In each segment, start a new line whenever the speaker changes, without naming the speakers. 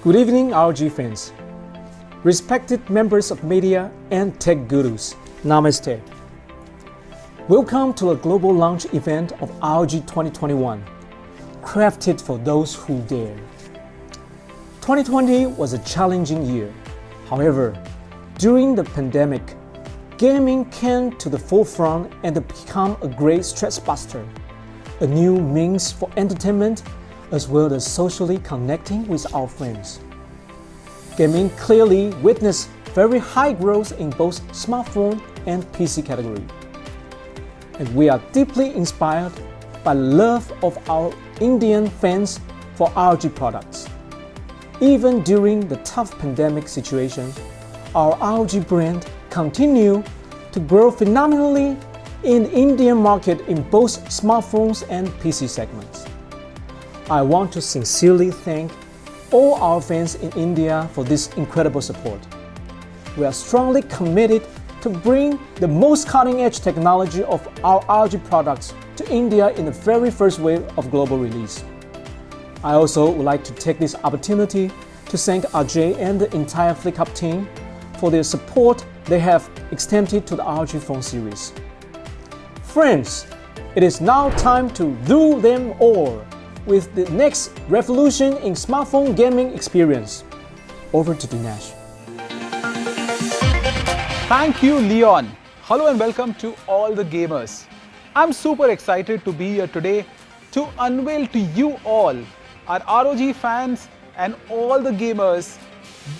Good evening, ROG fans, respected members of media and tech gurus. Namaste. Welcome to a global launch event of ROG 2021, crafted for those who dare. 2020 was a challenging year. However, during the pandemic, gaming came to the forefront and became a great stress buster, a new means for entertainment as well as socially connecting with our friends. Gaming clearly witnessed very high growth in both smartphone and PC category. And we are deeply inspired by the love of our Indian fans for ROG products. Even during the tough pandemic situation, our ROG brand continued to grow phenomenally in the Indian market in both smartphones and PC segments. I want to sincerely thank all our fans in India for this incredible support. We are strongly committed to bring the most cutting-edge technology of our ROG products to India in the very first wave of global release. I also would like to take this opportunity to thank Ajay and the entire FlickUp team for their support they have extended to the ROG phone series. Friends, it is now time to do them all with the next revolution in smartphone gaming experience. Over to Dinesh.
Thank you, Leon. Hello and welcome to all the gamers. I'm super excited to be here today to unveil to you all, our ROG fans and all the gamers,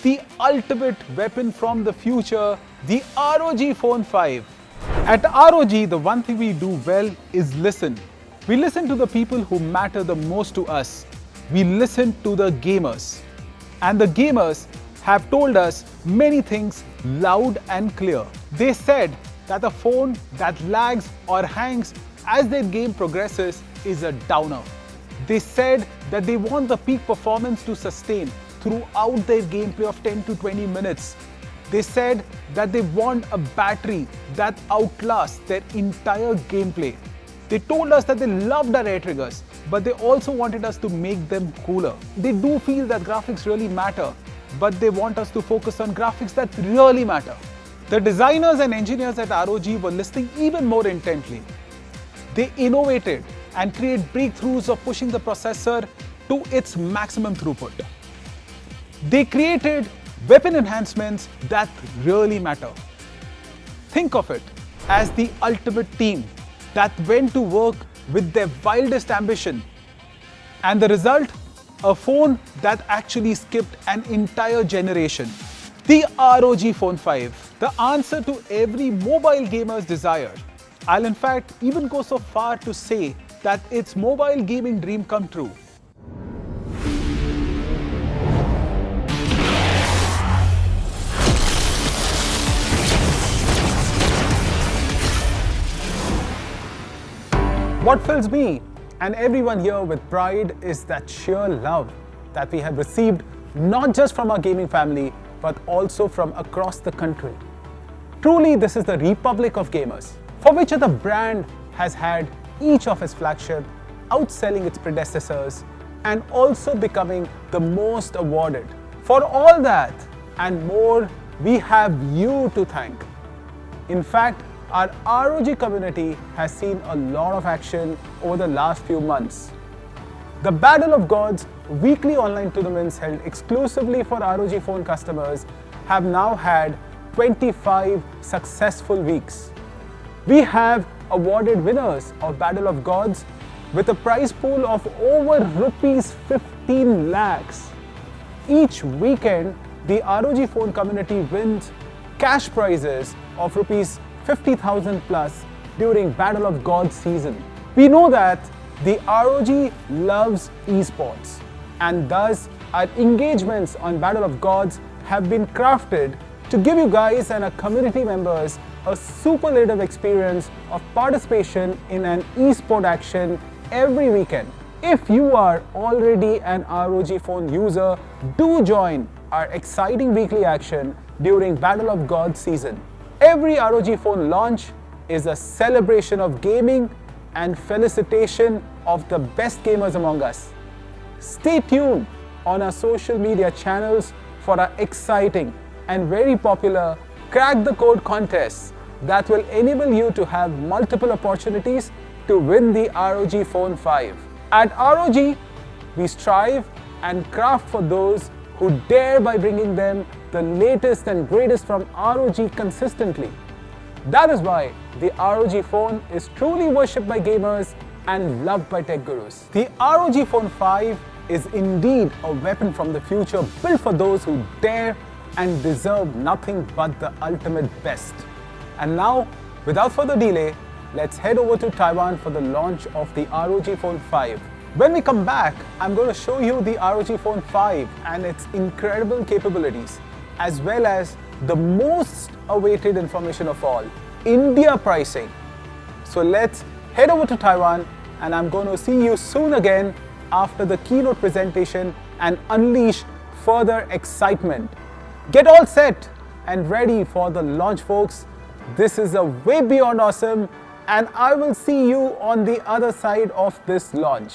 the ultimate weapon from the future, the ROG Phone 5. At ROG, the one thing we do well is listen. We listen to the people who matter the most to us. We listen to the gamers. And the gamers have told us many things loud and clear. They said that a phone that lags or hangs as their game progresses is a downer. They said that they want the peak performance to sustain throughout their gameplay of 10 to 20 minutes. They said that they want a battery that outlasts their entire gameplay. They told us that they loved our air triggers, but they also wanted us to make them cooler. They do feel that graphics really matter, but they want us to focus on graphics that really matter. The designers and engineers at ROG were listening even more intently. They innovated and created breakthroughs of pushing the processor to its maximum throughput. They created weapon enhancements that really matter. Think of it as the ultimate team that went to work with their wildest ambition. And the result? A phone that actually skipped an entire generation. The ROG Phone 5, the answer to every mobile gamer's desire. I'll in fact even go so far to say that it's mobile gaming dream come true. What fills me and everyone here with pride is that sheer love that we have received not just from our gaming family but also from across the country. Truly, this is the Republic of Gamers, for which the brand has had each of its flagship outselling its predecessors and also becoming the most awarded. For all that and more, we have you to thank. In fact, our ROG community has seen a lot of action over the last few months. The Battle of Gods weekly online tournaments held exclusively for ROG phone customers have now had 25 successful weeks. We have awarded winners of Battle of Gods with a prize pool of over rupees 15 lakhs. Each weekend, the ROG phone community wins cash prizes of rupees 50,000 plus during Battle of Gods season. We know that the ROG loves esports, and thus our engagements on Battle of Gods have been crafted to give you guys and our community members a superlative experience of participation in an esport action every weekend. If you are already an ROG phone user, do join our exciting weekly action during Battle of Gods season. Every ROG phone launch is a celebration of gaming and felicitation of the best gamers among us. Stay tuned on our social media channels for our exciting and very popular Crack the Code contests that will enable you to have multiple opportunities to win the ROG Phone 5. At ROG, we strive and craft for those who dare by bringing them the latest and greatest from ROG consistently. That is why the ROG Phone is truly worshipped by gamers and loved by tech gurus. The ROG Phone 5 is indeed a weapon from the future built for those who dare and deserve nothing but the ultimate best. And now, without further delay, let's head over to Taiwan for the launch of the ROG Phone 5. When we come back, I'm going to show you the ROG Phone 5 and its incredible capabilities, as well as the most awaited information of all, India pricing. So let's head over to Taiwan, and I'm going to see you soon again after the keynote presentation and unleash further excitement. Get all set and ready for the launch, folks. This is a way beyond awesome, and I will see you on the other side of this launch.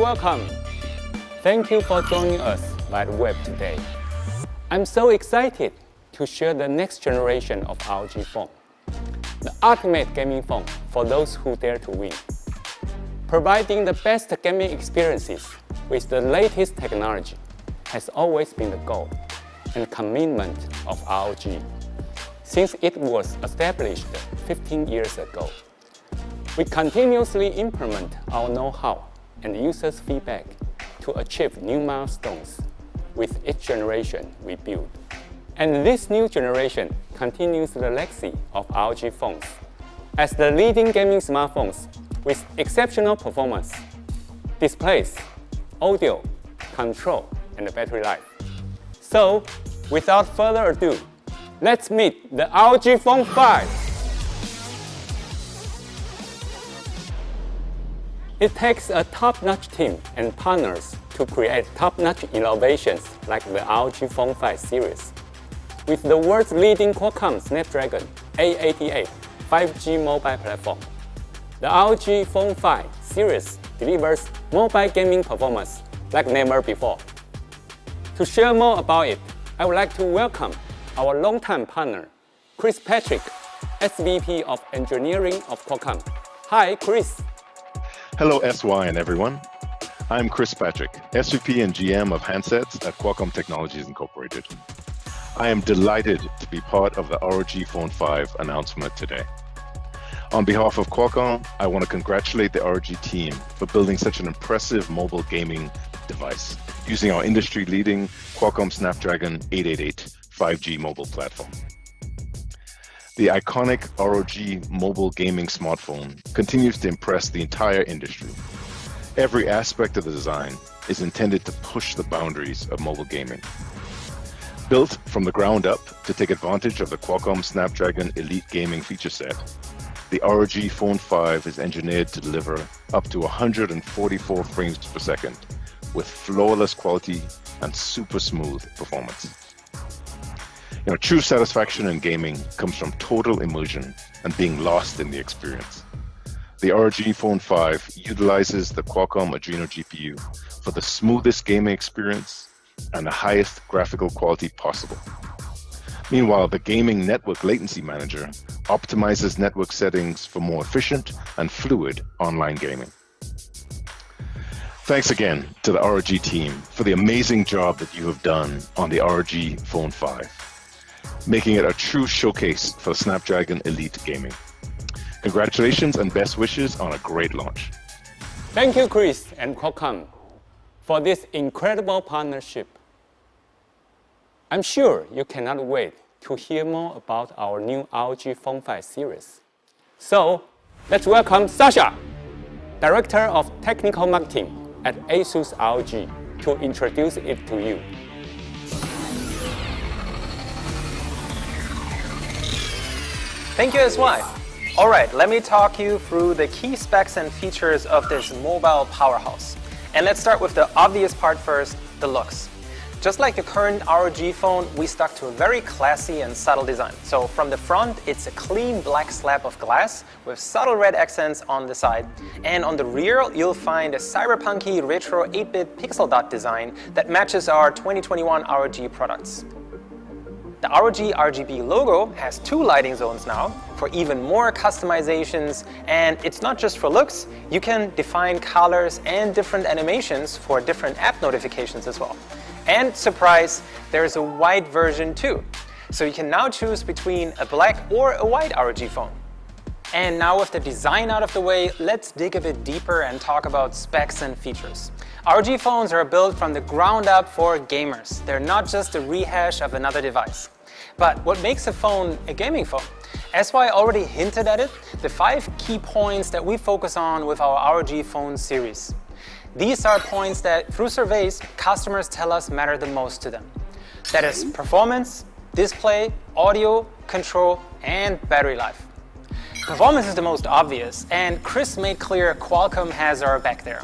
welcome. Thank you for joining us by the web today. I'm so excited to share the next generation of ROG phone, the ultimate gaming phone for those who dare to win. Providing the best gaming experiences with the latest technology has always been the goal and commitment of ROG since it was established 15 years ago. We continuously implement our know-how and users' feedback to achieve new milestones with each generation we build. And this new generation continues the legacy of ROG phones as the leading gaming smartphones with exceptional performance, displays, audio, control, and battery life. So, without further ado, let's meet the ROG Phone 5. It takes a top-notch team and partners to create top-notch innovations like the ROG Phone 5 series. With the world's leading Qualcomm Snapdragon 888 5G mobile platform, the ROG Phone 5 series delivers mobile gaming performance like never before. To share more about it, I would like to welcome our longtime partner, Chris Patrick, SVP of Engineering of Qualcomm. Hi, Chris.
Hello, SY and everyone. I'm Chris Patrick, SVP and GM of Handsets at Qualcomm Technologies Incorporated. I am delighted to be part of the ROG Phone 5 announcement today. On behalf of Qualcomm, I want to congratulate the ROG team for building such an impressive mobile gaming device using our industry-leading Qualcomm Snapdragon 888 5G mobile platform. The iconic ROG mobile gaming smartphone continues to impress the entire industry. Every aspect of the design is intended to push the boundaries of mobile gaming. Built from the ground up to take advantage of the Qualcomm Snapdragon Elite gaming feature set, the ROG Phone 5 is engineered to deliver up to 144 frames per second with flawless quality and super smooth performance. True satisfaction in gaming comes from total immersion and being lost in the experience. The ROG Phone 5 utilizes the Qualcomm Adreno GPU for the smoothest gaming experience and the highest graphical quality possible. Meanwhile, the Gaming Network Latency Manager optimizes network settings for more efficient and fluid online gaming. Thanks again to the ROG team for the amazing job that you have done on the ROG Phone 5, making it a true showcase for Snapdragon Elite gaming. Congratulations and best wishes on a great launch.
Thank you, Chris and Qualcomm, for this incredible partnership. I'm sure you cannot wait to hear more about our new ROG Phone 5 series. So, let's welcome Sasha, Director of Technical Marketing at ASUS ROG, to introduce it to you.
Thank you, SY. All right, let me talk you through the key specs and features of this mobile powerhouse. And let's start with the obvious part first, the looks. Just like the current ROG phone, we stuck to a very classy and subtle design. So from the front, it's a clean black slab of glass with subtle red accents on the side. And on the rear, you'll find a cyberpunky retro 8-bit pixel dot design that matches our 2021 ROG products. The ROG RGB logo has 2 lighting zones now for even more customizations, and it's not just for looks. You can define colors and different animations for different app notifications as well. And surprise, there's a white version too. So you can now choose between a black or a white ROG phone. And now with the design out of the way, let's dig a bit deeper and talk about specs and features. ROG phones are built from the ground up for gamers. They're not just a rehash of another device. But what makes a phone a gaming phone? SY already hinted at it, the 5 key points that we focus on with our ROG phone series. These are points that, through surveys, customers tell us matter the most to them. That is performance, display, audio, control, and battery life. Performance is the most obvious, and Chris made clear Qualcomm has our back there.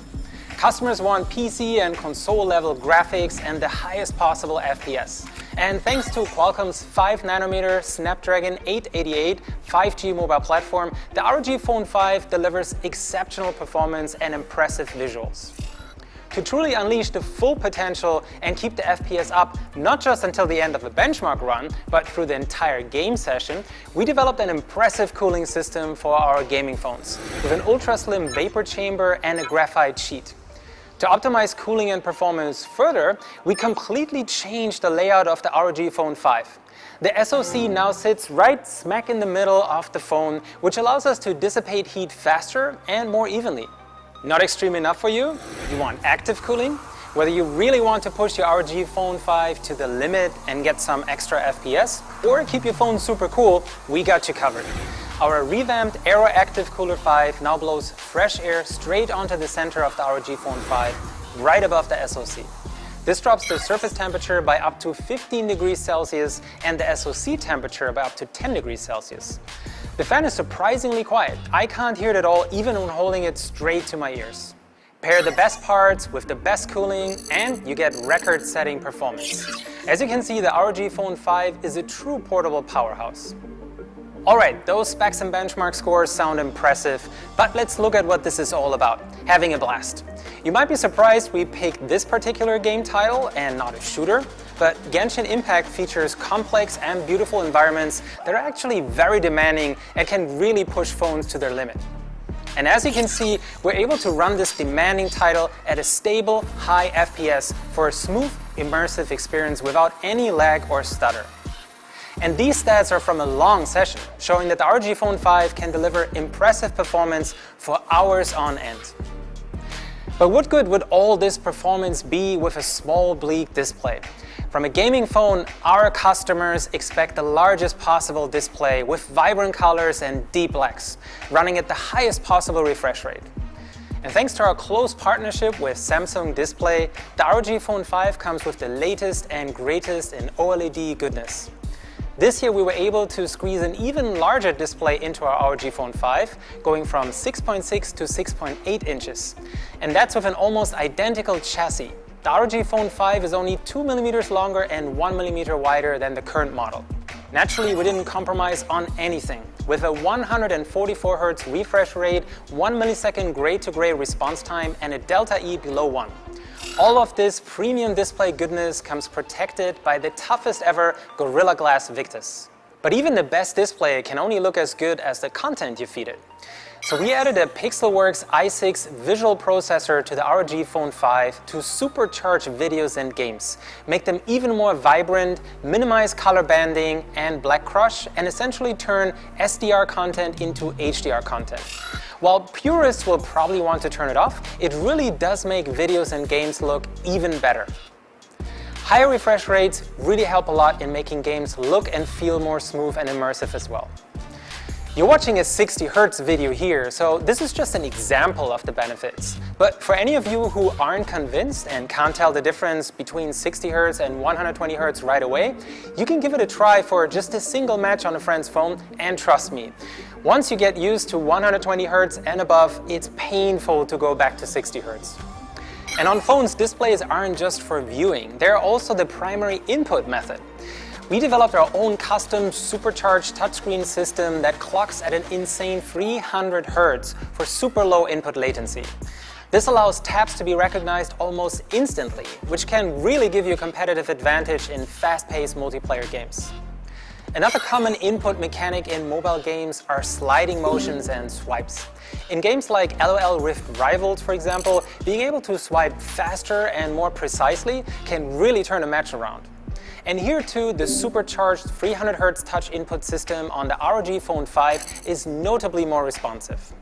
Customers want PC and console-level graphics and the highest possible FPS. And thanks to Qualcomm's 5nm Snapdragon 888 5G mobile platform, the ROG Phone 5 delivers exceptional performance and impressive visuals. To truly unleash the full potential and keep the FPS up not just until the end of the benchmark run, but through the entire game session, we developed an impressive cooling system for our gaming phones with an ultra-slim vapor chamber and a graphite sheet. To optimize cooling and performance further, we completely changed the layout of the ROG Phone 5. The SoC now sits right smack in the middle of the phone, which allows us to dissipate heat faster and more evenly. Not extreme enough for you? You want active cooling? Whether you really want to push your ROG Phone 5 to the limit and get some extra FPS, or keep your phone super cool, we got you covered. Our revamped Aero Active Cooler 5 now blows fresh air straight onto the center of the ROG Phone 5, right above the SoC. This drops the surface temperature by up to 15 degrees Celsius and the SoC temperature by up to 10 degrees Celsius. The fan is surprisingly quiet. I can't hear it at all, even when holding it straight to my ears. Pair the best parts with the best cooling and you get record-setting performance. As you can see, the ROG Phone 5 is a true portable powerhouse. Alright, those specs and benchmark scores sound impressive, but let's look at what this is all about, having a blast. You might be surprised we picked this particular game title and not a shooter, but Genshin Impact features complex and beautiful environments that are actually very demanding and can really push phones to their limit. And as you can see, we're able to run this demanding title at a stable, high FPS for a smooth, immersive experience without any lag or stutter. And these stats are from a long session, showing that the ROG Phone 5 can deliver impressive performance for hours on end. But what good would all this performance be with a small, bleak display? From a gaming phone, our customers expect the largest possible display with vibrant colors and deep blacks, running at the highest possible refresh rate. And thanks to our close partnership with Samsung Display, the ROG Phone 5 comes with the latest and greatest in OLED goodness. This year we were able to squeeze an even larger display into our ROG Phone 5, going from 6.6 to 6.8 inches. And that's with an almost identical chassis. The ROG Phone 5 is only 2 mm longer and 1 mm wider than the current model. Naturally, we didn't compromise on anything. With a 144 Hz refresh rate, 1 millisecond gray-to-gray response time, and a delta E below 1. All of this premium display goodness comes protected by the toughest ever Gorilla Glass Victus. But even the best display can only look as good as the content you feed it. So we added a Pixelworks i6 visual processor to the ROG Phone 5 to supercharge videos and games, make them even more vibrant, minimize color banding and black crush, and essentially turn SDR content into HDR content. While purists will probably want to turn it off, it really does make videos and games look even better. Higher refresh rates really help a lot in making games look and feel more smooth and immersive as well. You're watching a 60 Hz video here, so this is just an example of the benefits. But for any of you who aren't convinced and can't tell the difference between 60 Hz and 120 Hz right away, you can give it a try for just a single match on a friend's phone, and trust me, once you get used to 120 Hz and above, it's painful to go back to 60 Hz. And on phones, displays aren't just for viewing, they're also the primary input method. We developed our own custom supercharged touchscreen system that clocks at an insane 300 Hz for super low input latency. This allows taps to be recognized almost instantly, which can really give you a competitive advantage in fast-paced multiplayer games. Another common input mechanic in mobile games are sliding motions and swipes. In games like LOL Rift Rivals, for example, being able to swipe faster and more precisely can really turn a match around. And here too, the supercharged 300 Hz touch input system on the ROG Phone 5 is notably more responsive.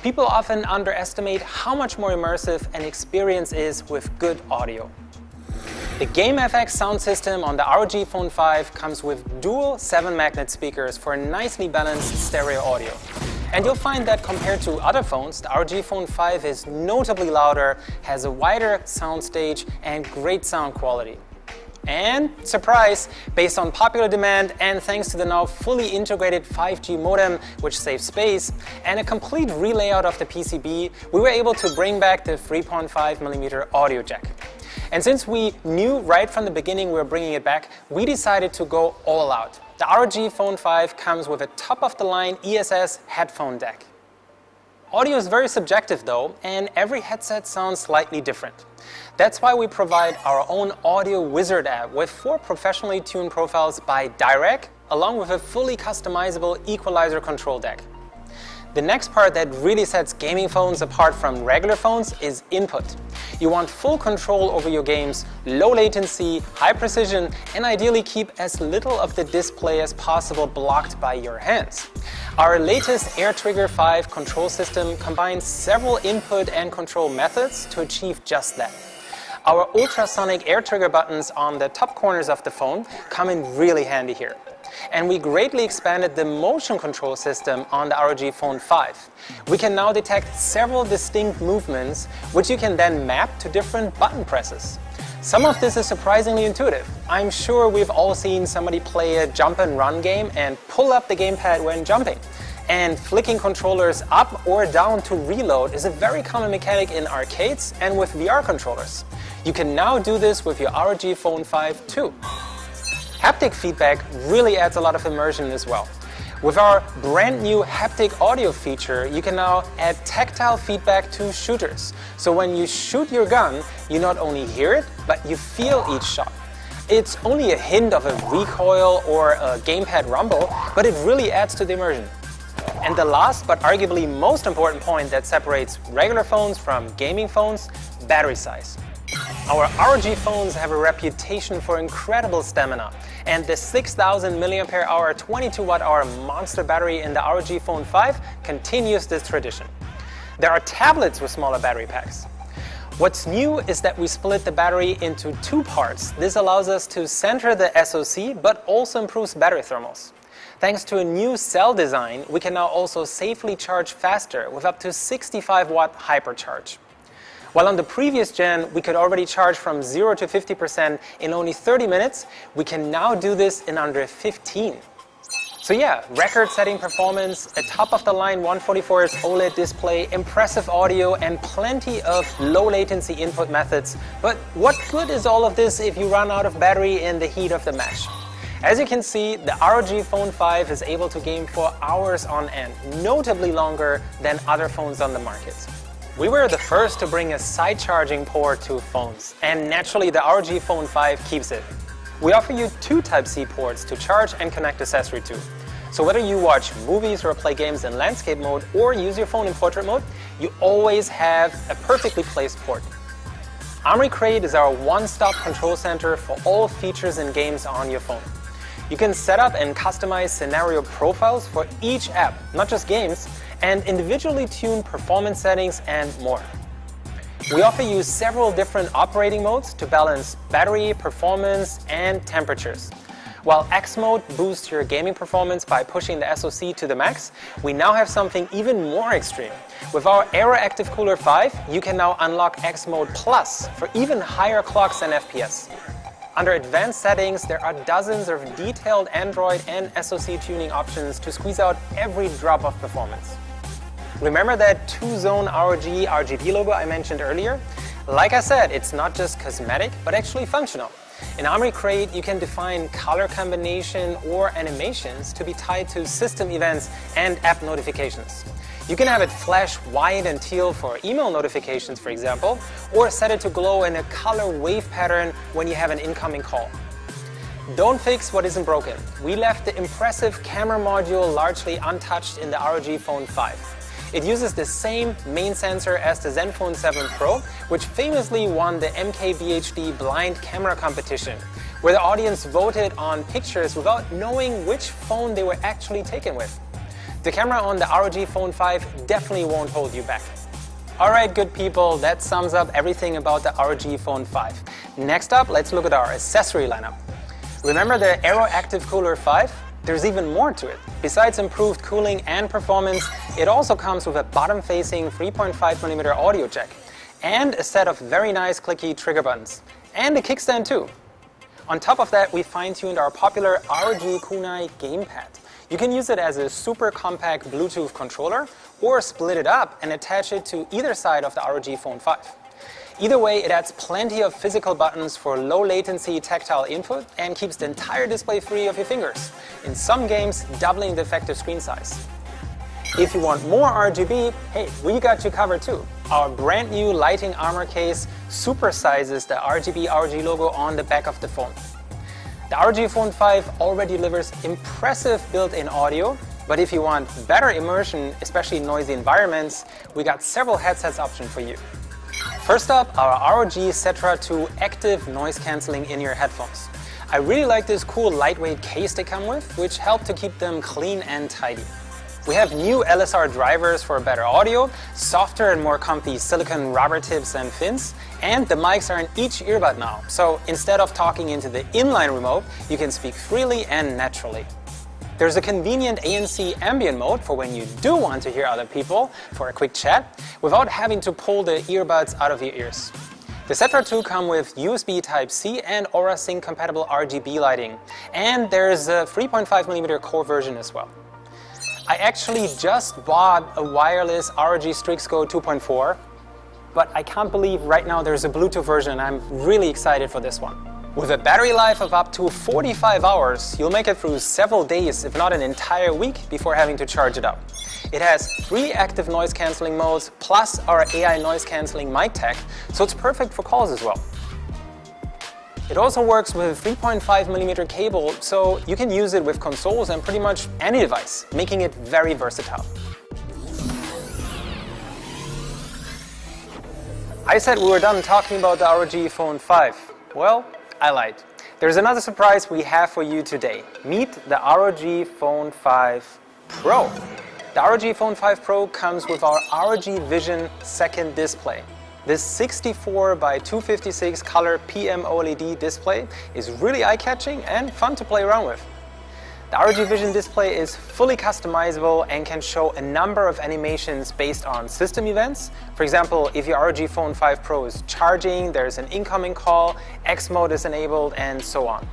People often underestimate how much more immersive an experience is with good audio. The GameFX sound system on the ROG Phone 5 comes with dual 7-magnet speakers for nicely balanced stereo audio. And you'll find that compared to other phones, the ROG Phone 5 is notably louder, has a wider soundstage, and great sound quality. And, surprise, based on popular demand and thanks to the now fully integrated 5G modem, which saves space, and a complete relayout of the PCB, we were able to bring back the 3.5mm audio jack. And since we knew right from the beginning we were bringing it back, we decided to go all out. The ROG Phone 5 comes with a top-of-the-line ESS headphone deck. Audio is very subjective though, and every headset sounds slightly different. That's why we provide our own Audio Wizard app with 4 professionally tuned profiles by direct, along with a fully customizable equalizer control deck. The next part that really sets gaming phones apart from regular phones is input. You want full control over your games, low latency, high precision, and ideally keep as little of the display as possible blocked by your hands. Our latest AirTrigger 5 control system combines several input and control methods to achieve just that. Our ultrasonic air trigger buttons on the top corners of the phone come in really handy here. And we greatly expanded the motion control system on the ROG Phone 5. We can now detect several distinct movements, which you can then map to different button presses. Some of this is surprisingly intuitive. I'm sure we've all seen somebody play a jump and run game and pull up the gamepad when jumping. And flicking controllers up or down to reload is a very common mechanic in arcades and with VR controllers. You can now do this with your ROG Phone 5 too. Haptic feedback really adds a lot of immersion as well. With our brand new haptic audio feature, you can now add tactile feedback to shooters. So when you shoot your gun, you not only hear it, but you feel each shot. It's only a hint of a recoil or a gamepad rumble, but it really adds to the immersion. And the last but arguably most important point that separates regular phones from gaming phones, battery size. Our ROG phones have a reputation for incredible stamina, and the 6,000 mAh 22Wh monster battery in the ROG Phone 5 continues this tradition. There are tablets with smaller battery packs. What's new is that we split the battery into 2 parts. This allows us to center the SoC, but also improves battery thermals. Thanks to a new cell design, we can now also safely charge faster with up to 65-watt hypercharge. While on the previous gen, we could already charge from 0 to 50% in only 30 minutes, we can now do this in under 15. So yeah, record-setting performance, a top-of-the-line 144Hz OLED display, impressive audio, and plenty of low-latency input methods. But what good is all of this if you run out of battery in the heat of the match? As you can see, the ROG Phone 5 is able to game for hours on end, notably longer than other phones on the market. We were the first to bring a side charging port to phones, and naturally the ROG Phone 5 keeps it. We offer you 2 Type-C ports to charge and connect accessory to. So whether you watch movies or play games in landscape mode or use your phone in portrait mode, you always have a perfectly placed port. Armoury Crate is our one-stop control center for all features and games on your phone. You can set up and customize scenario profiles for each app, not just games, and individually tune performance settings and more. We offer you several different operating modes to balance battery, performance, and temperatures. While X mode boosts your gaming performance by pushing the SoC to the max, we now have something even more extreme. With our Aero Active Cooler 5, you can now unlock X mode Plus for even higher clocks and FPS. Under advanced settings, there are dozens of detailed Android and SoC tuning options to squeeze out every drop of performance. Remember that 2-zone ROG RGB logo I mentioned earlier? Like I said, it's not just cosmetic, but actually functional. In Armoury Crate, you can define color combination or animations to be tied to system events and app notifications. You can have it flash white and teal for email notifications, for example, or set it to glow in a color wave pattern when you have an incoming call. Don't fix what isn't broken. We left the impressive camera module largely untouched in the ROG Phone 5. It uses the same main sensor as the Zenfone 7 Pro, which famously won the MKBHD blind camera competition, where the audience voted on pictures without knowing which phone they were actually taken with. The camera on the ROG Phone 5 definitely won't hold you back. Alright, good people, that sums up everything about the ROG Phone 5. Next up, let's look at our accessory lineup. Remember the Aero Active Cooler 5? There's even more to it. Besides improved cooling and performance, it also comes with a bottom-facing 3.5mm audio jack, and a set of very nice clicky trigger buttons, and a kickstand too. On top of that, we fine-tuned our popular ROG Kunai gamepad. You can use it as a super compact Bluetooth controller, or split it up and attach it to either side of the ROG Phone 5. Either way, it adds plenty of physical buttons for low latency tactile input and keeps the entire display free of your fingers, in some games doubling the effective screen size. If you want more RGB, hey, we got you covered too. Our brand new lighting armor case supersizes the RGB ROG logo on the back of the phone. The ROG Phone 5 already delivers impressive built-in audio, but if you want better immersion, especially in noisy environments, we got several headsets options for you. First up, our ROG Cetra 2 active noise cancelling in-ear headphones. I really like this cool lightweight case they come with, which help to keep them clean and tidy. We have new LSR drivers for better audio, softer and more comfy silicone rubber tips and fins, and the mics are in each earbud now. So instead of talking into the inline remote, you can speak freely and naturally. There's a convenient ANC ambient mode for when you do want to hear other people for a quick chat without having to pull the earbuds out of your ears. The Cetra 2 come with USB Type-C and Aura Sync compatible RGB lighting, and there's a 3.5mm core version as well. I actually just bought a wireless ROG Strix Go 2.4, but I can't believe right now there's a Bluetooth version and I'm really excited for this one. With a battery life of up to 45 hours, you'll make it through several days, if not an entire week, before having to charge it up. It has 3 active noise cancelling modes, plus our AI noise cancelling mic tech, so it's perfect for calls as well. It also works with a 3.5mm cable, so you can use it with consoles and pretty much any device, making it very versatile. I said we were done talking about the ROG Phone 5. Well, I lied. There's another surprise we have for you today. Meet the ROG Phone 5 Pro. The ROG Phone 5 Pro comes with our ROG Vision second display. This 64 by 256 color PM OLED display is really eye-catching and fun to play around with. The ROG Vision display is fully customizable and can show a number of animations based on system events. For example, if your ROG Phone 5 Pro is charging, there's an incoming call, X mode is enabled, and so on.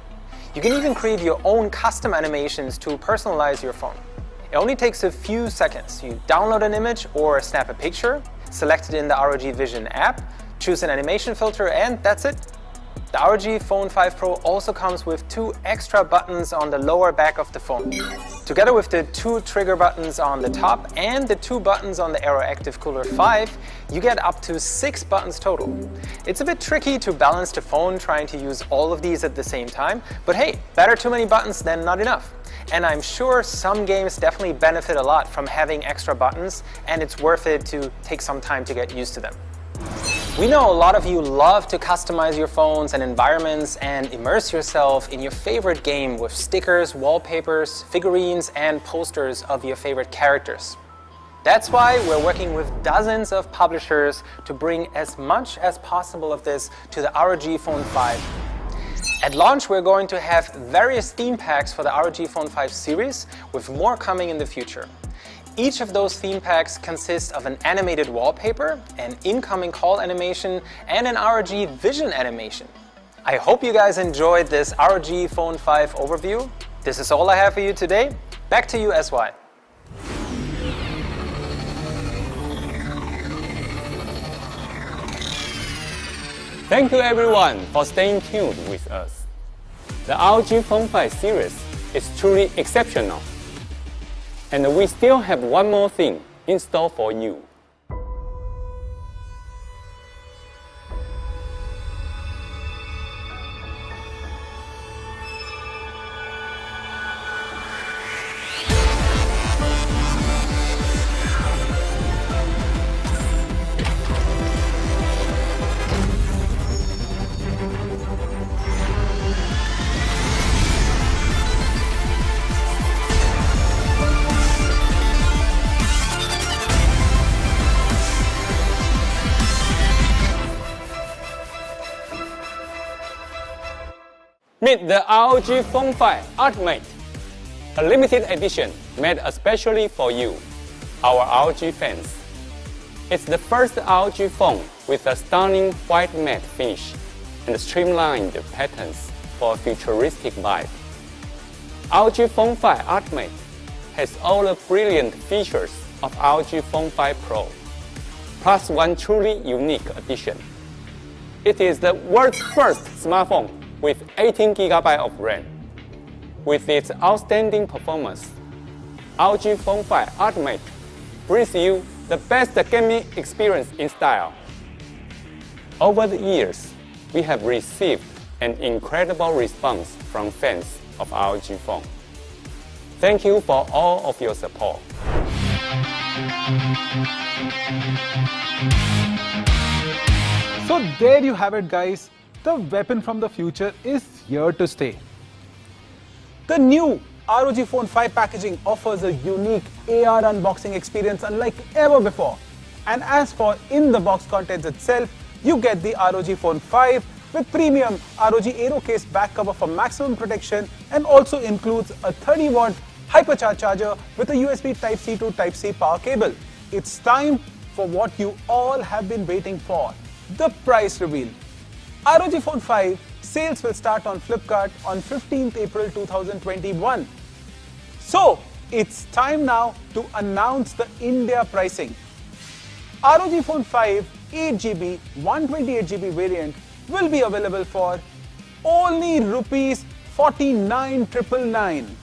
You can even create your own custom animations to personalize your phone. It only takes a few seconds. You download an image or snap a picture, select it in the ROG Vision app, choose an animation filter, and that's it. The ROG Phone 5 Pro also comes with 2 extra buttons on the lower back of the phone. Together with the 2 trigger buttons on the top and the 2 buttons on the Aero Active Cooler 5, you get up to 6 buttons total. It's a bit tricky to balance the phone trying to use all of these at the same time, but hey, better too many buttons than not enough. And I'm sure some games definitely benefit a lot from having extra buttons, and it's worth it to take some time to get used to them. We know a lot of you love to customize your phones and environments and immerse yourself in your favorite game with stickers, wallpapers, figurines, and posters of your favorite characters. That's why we're working with dozens of publishers to bring as much as possible of this to the ROG Phone 5. At launch, we're going to have various theme packs for the ROG Phone 5 series, with more coming in the future. Each of those theme packs consists of an animated wallpaper, an incoming call animation, and an ROG Vision animation. I hope you guys enjoyed this ROG Phone 5 overview. This is all I have for you today. Back to you, SY.
Thank you everyone for staying tuned with us. The ROG Phone 5 series is truly exceptional. And we still have one more thing in store for you. Meet the ROG Phone 5 Ultimate, a limited edition made especially for you, our ROG fans. It's the first ROG phone with a stunning white matte finish and streamlined patterns for a futuristic vibe. ROG Phone 5 Ultimate has all the brilliant features of ROG Phone 5 Pro, plus one truly unique addition. It is the world's first smartphone with 18 GB of RAM. With its outstanding performance, ROG Phone 5 Ultimate brings you the best gaming experience in style. Over the years, we have received an incredible response from fans of ROG phone. Thank you for all of your support.
So there you have it, guys. The weapon from the future is here to stay. The new ROG Phone 5 packaging offers a unique AR unboxing experience unlike ever before. And as for in-the-box contents itself, you get the ROG Phone 5 with premium ROG Aero case back cover for maximum protection, and also includes a 30-watt hypercharge charger with a USB Type-C to Type-C power cable. It's time for what you all have been waiting for, the price reveal. ROG Phone 5 sales will start on Flipkart on 15th April 2021. So, it's time now to announce the India pricing. ROG Phone 5 8GB 128GB variant will be available for only Rs 49,999.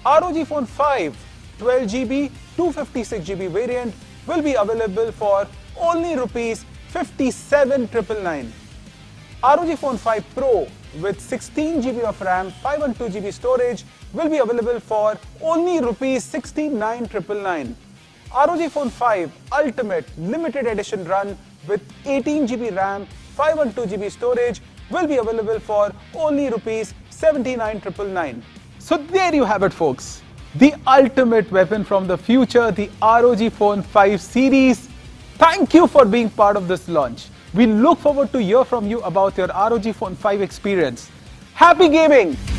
ROG Phone 5 12GB 256GB variant will be available for only Rs 57,999. ROG Phone 5 Pro with 16GB of RAM, 512GB storage will be available for only Rs 69,999. ROG Phone 5 Ultimate Limited Edition Run with 18GB RAM, 512GB storage will be available for only Rs 79,999. So there you have it, folks. The ultimate weapon from the future, the ROG Phone 5 series. Thank you for being part of this launch. We look forward to hear from you about your ROG Phone 5 experience. Happy gaming!